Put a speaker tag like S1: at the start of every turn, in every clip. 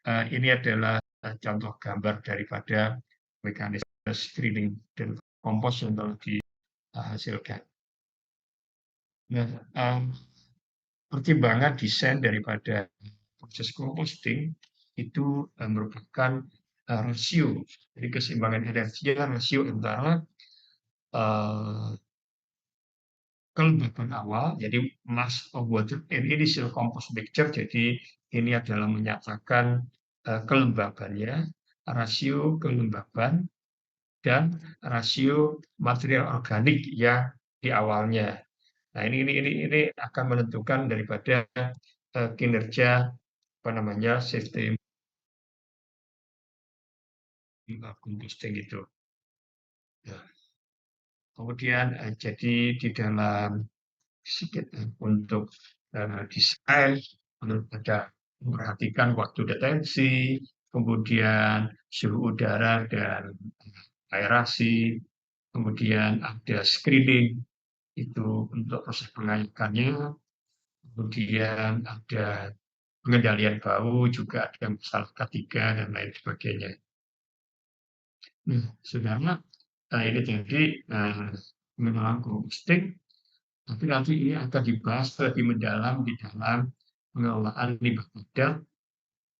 S1: ini adalah contoh gambar daripada mekanisme screening dan kompos yang telah dihasilkan. Nah, pertimbangan desain daripada proses composting itu merupakan rasio, jadi keseimbangan energi rasio antara kelembapan awal, jadi mass of water and initial compost mixture, jadi ini adalah menyatakan kelembabannya, rasio kelembaban, dan rasio material organik yang di awalnya. Nah, ini akan menentukan daripada kinerja sistem composting itu. Nah, kemudian jadi di dalam sedikit untuk desain ada memperhatikan waktu detensi, kemudian suhu udara dan aerasi, kemudian ada screening itu untuk proses pengayakannya, kemudian ada pengendalian bau, juga ada masalah K3 dan lain sebagainya. Nah, saudara, ini jadi mengenal composting, tapi nanti ini akan dibahas lebih mendalam di dalam pengelolaan limbah padat.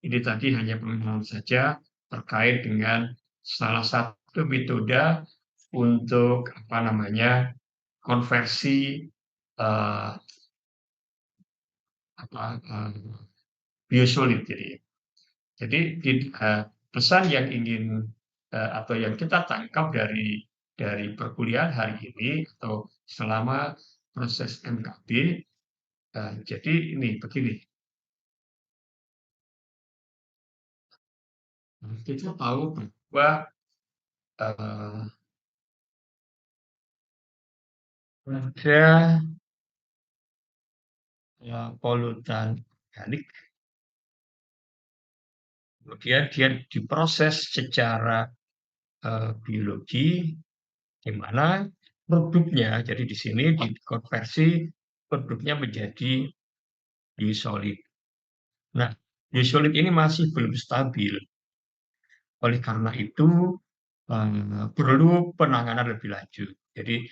S1: Ini tadi hanya pengenalan saja terkait dengan salah satu metode untuk konversi biosolid. Jadi pesan yang ingin atau yang kita tangkap dari perkuliahan hari ini atau selama proses MKB, jadi ini begini, kita tahu bahwa ada polutan organik, kemudian dia diproses secara biologi, di mana produknya, jadi di sini dikonversi produknya menjadi biosolid. Nah, biosolid ini masih belum stabil. Oleh karena itu, perlu penanganan lebih lanjut. Jadi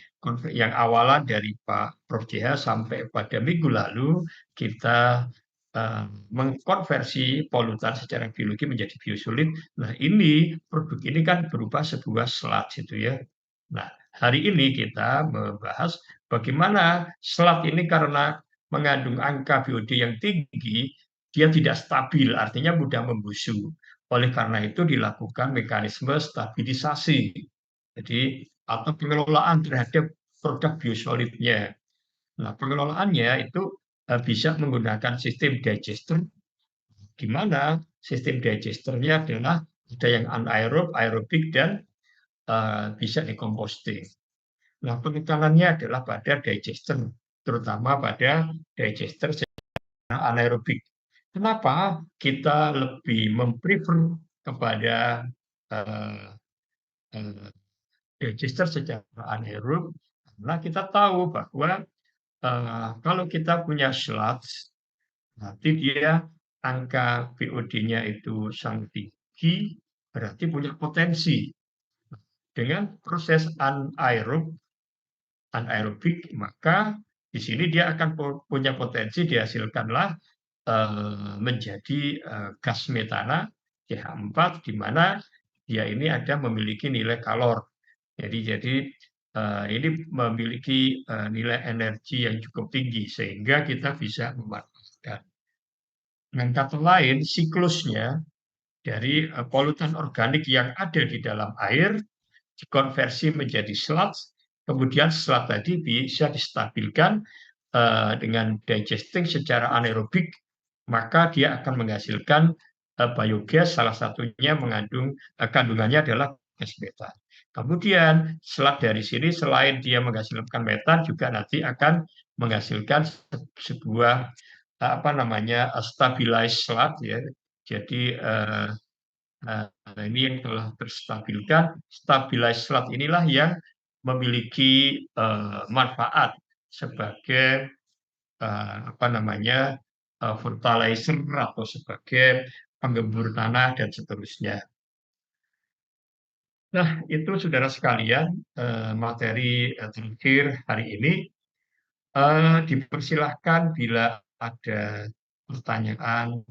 S1: yang awalan dari Pak Prof. JH sampai pada minggu lalu, kita mengkonversi polutan secara biologi menjadi biosolid. Nah, produk ini kan berupa sebuah sludge gitu ya. Nah, hari ini kita membahas bagaimana sludge ini karena mengandung angka BOD yang tinggi, dia tidak stabil, artinya mudah membusuk. Oleh karena itu dilakukan mekanisme stabilisasi, jadi atau pengelolaan terhadap produk biosolidnya. Nah, pengelolaannya itu bisa menggunakan sistem digester, di mana sistem digesternya adalah ada yang anaerob, aerobik, dan bisa dikomposting. Nah, penekanannya adalah pada digester, terutama pada digester anaerobik. Kenapa kita lebih memprefer kepada digester secara anaerob? Karena kita tahu bahwa kalau kita punya sludge, nanti dia angka BOD-nya itu sangat tinggi, berarti punya potensi. Dengan proses anaerobik, maka di sini dia akan punya potensi dihasilkanlah menjadi gas metana CH4, di mana dia ini memiliki nilai kalor. Jadi ini memiliki nilai energi yang cukup tinggi sehingga kita bisa memanfaatkan. Dengan kata lain, siklusnya dari polutan organik yang ada di dalam air dikonversi menjadi sludge, kemudian sludge tadi bisa distabilkan dengan digesting secara anaerobik, maka dia akan menghasilkan biogas, salah satunya kandungannya adalah gas metan. Kemudian sludge dari sini selain dia menghasilkan metan, juga nanti akan menghasilkan sebuah stabilized sludge ya. Jadi ini yang telah terstabilkan, stabilized sludge inilah yang memiliki manfaat sebagai fertilizer atau sebagai penggembur tanah, dan seterusnya. Nah, itu saudara sekalian, materi terakhir hari ini. Dipersilahkan bila ada pertanyaan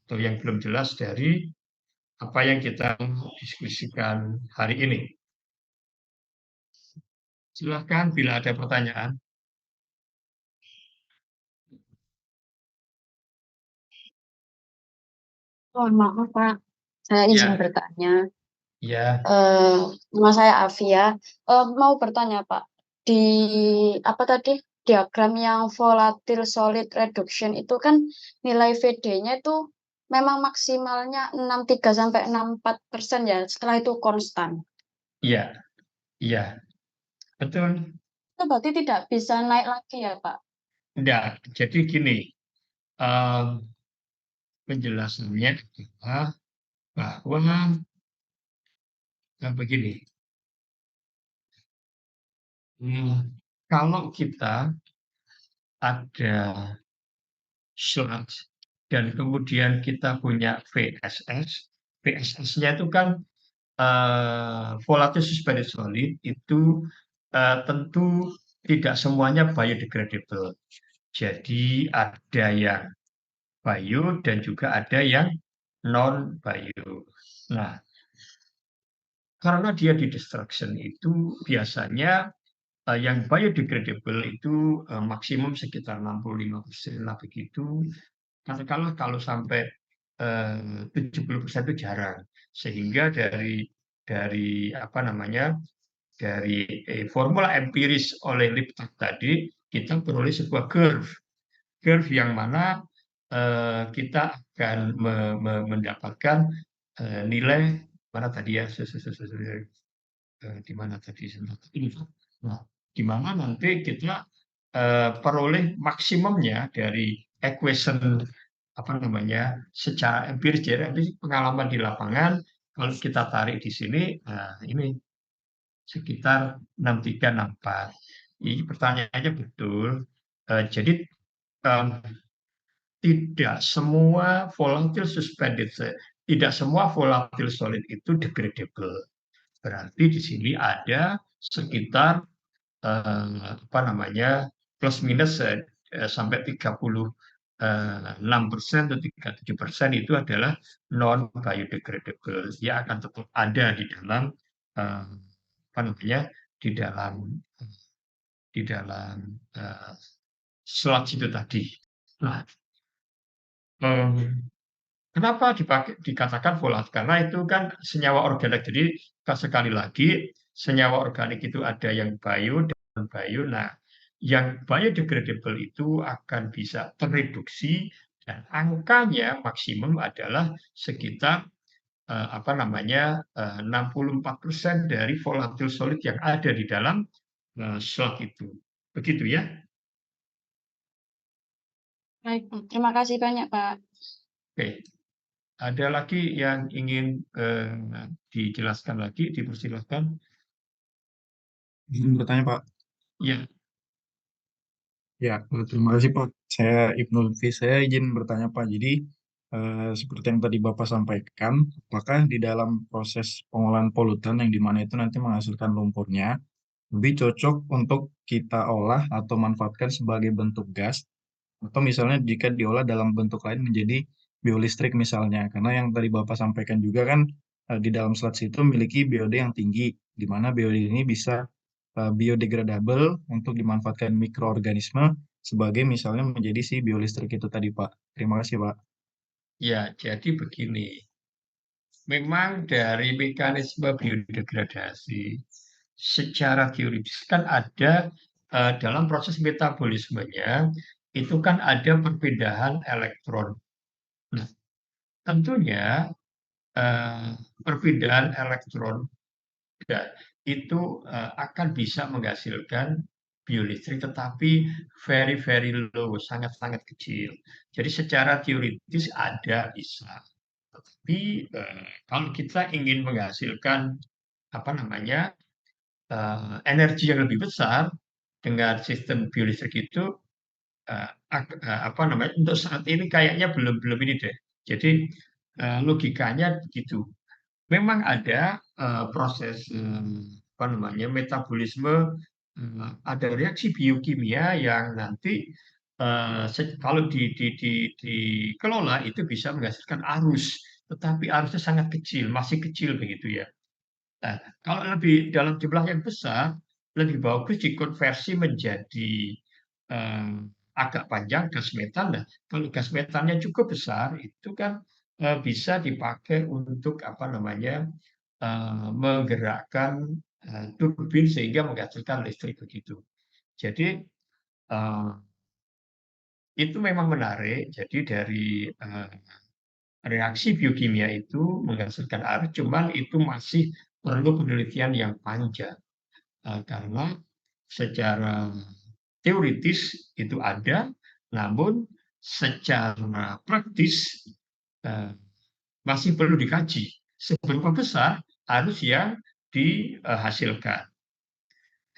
S1: atau yang belum jelas dari apa yang kita diskusikan hari ini. Silakan bila ada pertanyaan.
S2: Mohon maaf, Pak. Saya izin
S1: Ya,
S2: bertanya.
S1: ya,
S2: Eh, Nama saya Afia. Mau bertanya, Pak. Di apa tadi? Diagram yang volatile solid reduction itu kan nilai VD-nya itu memang maksimalnya 63 sampai 64% ya. Setelah itu konstan.
S1: ya, ya, betul.
S2: Itu berarti tidak bisa naik lagi ya, Pak?
S1: Enggak, jadi gini, em, penjelasannya adalah bahwa begini, kalau kita ada slot dan kemudian kita punya VSS, VSS-nya itu kan volatile suspended solid itu tentu tidak semuanya biodegradable. Jadi ada yang bio dan juga ada yang non bio. Nah, karena dia di destruction itu biasanya yang biodegradable itu maksimum sekitar 65% lah begitu. Katakanlah kalau sampai 70% itu jarang. Sehingga dari apa namanya, dari formula empiris oleh Liptak tadi, kita peroleh sebuah curve. Curve yang mana kita akan mendapatkan nilai mana tadi ya, di mana tadi ini. Nah, di mana nanti kita peroleh maksimumnya dari equation apa namanya secara empiris, jadi pengalaman di lapangan kalau kita tarik di sini, nah ini sekitar 6364. Ini pertanyaannya betul. Jadi em, tidak semua volatile suspended, tidak semua volatile solid itu degradable. Berarti di sini ada sekitar apa namanya plus minus sampai 36% atau 37% itu adalah non biodegradable. Dia akan tetap ada di dalam apa namanya di dalam di dalam slot itu tadi. Nah, kenapa dikatakan volat? Karena itu kan senyawa organik. Jadi sekali lagi senyawa organik itu ada yang bio dan non bio. Nah, yang biodegradable itu akan bisa tereduksi dan angkanya maksimum adalah sekitar apa namanya 64% dari volatile solid yang ada di dalam slot itu. Begitu ya.
S2: Baik, terima kasih banyak, Pak.
S1: Oke. Ada lagi yang ingin dijelaskan lagi, dipersilakan.
S3: Izin bertanya, Pak.
S1: Ya,
S3: Ya, terima kasih, Pak. Saya Ibnu Lutfi. Saya izin bertanya, Pak. Jadi, seperti yang tadi Bapak sampaikan, apakah di dalam proses pengolahan polutan yang dimana itu nanti menghasilkan lumpurnya, lebih cocok untuk kita olah atau manfaatkan sebagai bentuk gas, atau misalnya jika diolah dalam bentuk lain menjadi biolistrik misalnya. Karena yang tadi Bapak sampaikan juga kan di dalam sludge itu memiliki BOD yang tinggi, di mana BOD ini bisa biodegradable untuk dimanfaatkan mikroorganisme sebagai misalnya menjadi si biolistrik itu tadi, Pak. Terima kasih, Pak.
S1: ya, jadi begini. Memang dari mekanisme biodegradasi secara teoritis kan ada dalam proses metabolismenya itu kan ada perpindahan elektron. Nah, tentunya perpindahan elektron ya, itu akan bisa menghasilkan biolistrik tetapi very very low, sangat-sangat kecil. Jadi secara teoritis ada bisa. Tetapi kalau kita ingin menghasilkan apa namanya energi yang lebih besar dengan sistem biolistrik itu apa namanya untuk saat ini kayaknya belum belum ini deh. Jadi logikanya begitu. Memang ada proses apa namanya metabolisme, ada reaksi biokimia yang nanti kalau dikelola itu bisa menghasilkan arus, tetapi arusnya sangat kecil, masih kecil begitu ya. Nah, kalau lebih dalam jumlah yang besar, lebih bagus dikonversi menjadi eh, agak panjang gas metan. Nah, kalau gas metannya cukup besar, itu kan bisa dipakai untuk apa namanya menggerakkan turbin sehingga menghasilkan listrik begitu. Jadi eh, itu memang menarik. Jadi dari reaksi biokimia itu menghasilkan arus, cuman itu masih perlu penelitian yang panjang. Karena secara teoritis itu ada, namun secara praktis eh, masih perlu dikaji seberapa besar arus yang dihasilkan.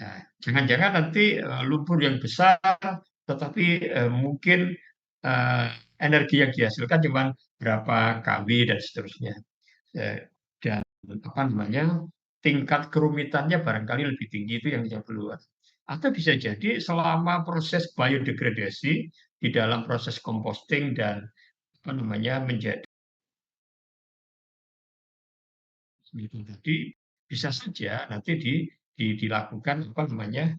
S1: Nah, jangan-jangan nanti lumpur yang besar, tetapi mungkin eh, energi yang dihasilkan cuma berapa kW dan seterusnya. Dan apa namanya tingkat kerumitannya barangkali lebih tinggi itu yang keluar. Atau bisa jadi selama proses biodegradasi di dalam proses composting dan apa namanya menjadi tadi bisa saja nanti dilakukan apa namanya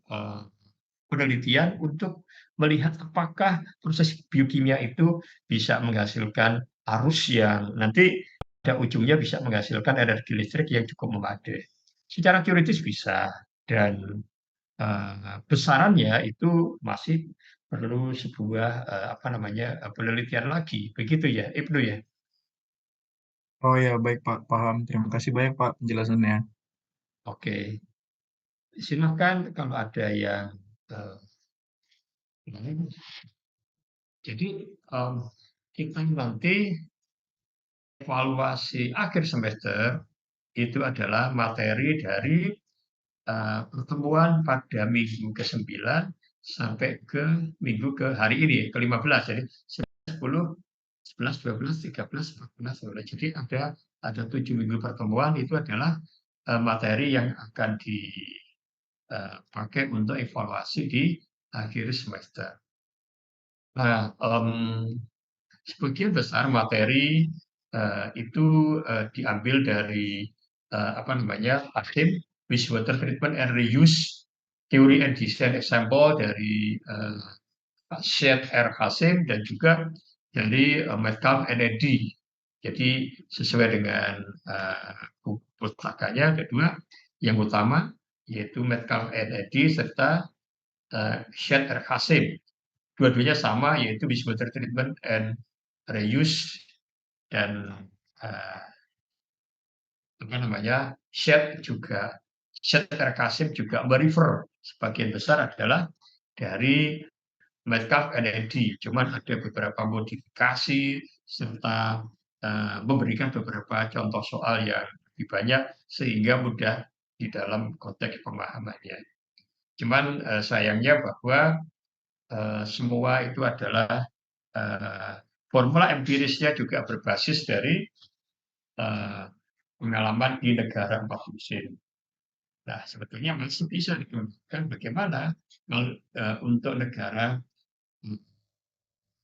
S1: penelitian untuk melihat apakah proses biokimia itu bisa menghasilkan arus yang nanti pada ujungnya bisa menghasilkan energi listrik yang cukup memadai. Secara teoritis bisa, dan besarannya itu masih perlu sebuah apa namanya penelitian lagi, begitu ya, Ibnu ya.
S3: Oh ya, baik Pak, paham. Terima kasih banyak Pak penjelasannya.
S1: Oke, silakan kalau ada yang eh, lain. Jadi kita nanti evaluasi akhir semester itu adalah materi dari pertemuan pada minggu ke-9 sampai ke minggu ke hari ini, ke-15. Jadi 10, 11, 12, 13, 14, 15. Jadi ada 7 minggu pertemuan, itu adalah materi yang akan dipakai untuk evaluasi di akhir semester. Nah, sebagian besar materi itu diambil dari apa namanya ATIM, Wastewater Treatment and Reuse Theory and Design Example dari Pak Syed R. Hasim dan juga dari Metcalf NAD. Jadi sesuai dengan pustakanya kedua yang utama yaitu Metcalf NAD serta Syed R. Hasim. Dua-duanya sama yaitu Wastewater Treatment and Reuse dan apa namanya Syed R. Kasim juga merefer sebagian besar adalah dari Metcalf NAD, cuman ada beberapa modifikasi serta memberikan beberapa contoh soal yang lebih banyak sehingga mudah di dalam konteks pemahamannya. Cuman sayangnya bahwa semua itu adalah formula empirisnya juga berbasis dari pengalaman di negara 4 musim. Nah, sebetulnya masih bisa dikembangkan bagaimana untuk negara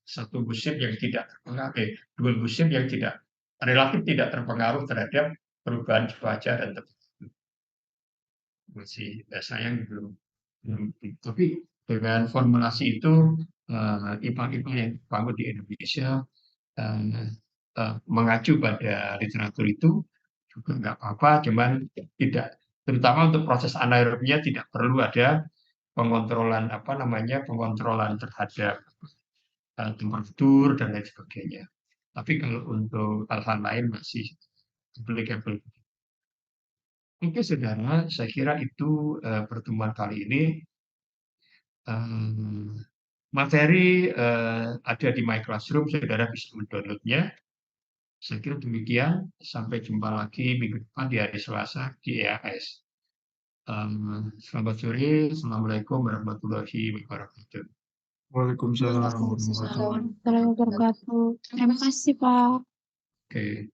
S1: satu musim yang tidak terpengaruh, dua musim yang relatif tidak terpengaruh terhadap perubahan cuaca dan masih sayang belum. Tapi dengan formulasi itu IPA-IPA yang dibangun di Indonesia mengacu pada literatur itu juga nggak apa-apa, cuman tidak, terutama untuk proses anaerobnya tidak perlu ada pengontrolan apa namanya pengontrolan terhadap temperatur dan lain sebagainya. Tapi kalau untuk hal-hal lain masih applicable. Oke, saudara, saya kira itu pertemuan kali ini. Materi ada di My Classroom, saudara bisa mendownloadnya. Saya kira demikian. Sampai jumpa lagi minggu depan di hari Selasa di EAS. Selamat sore. Assalamualaikum warahmatullahi wabarakatuh.
S3: Waalaikumsalam warahmatullahi
S2: Waalaikumsalam warahmatullahi wabarakatuh. Terima kasih, Pak.
S1: Oke.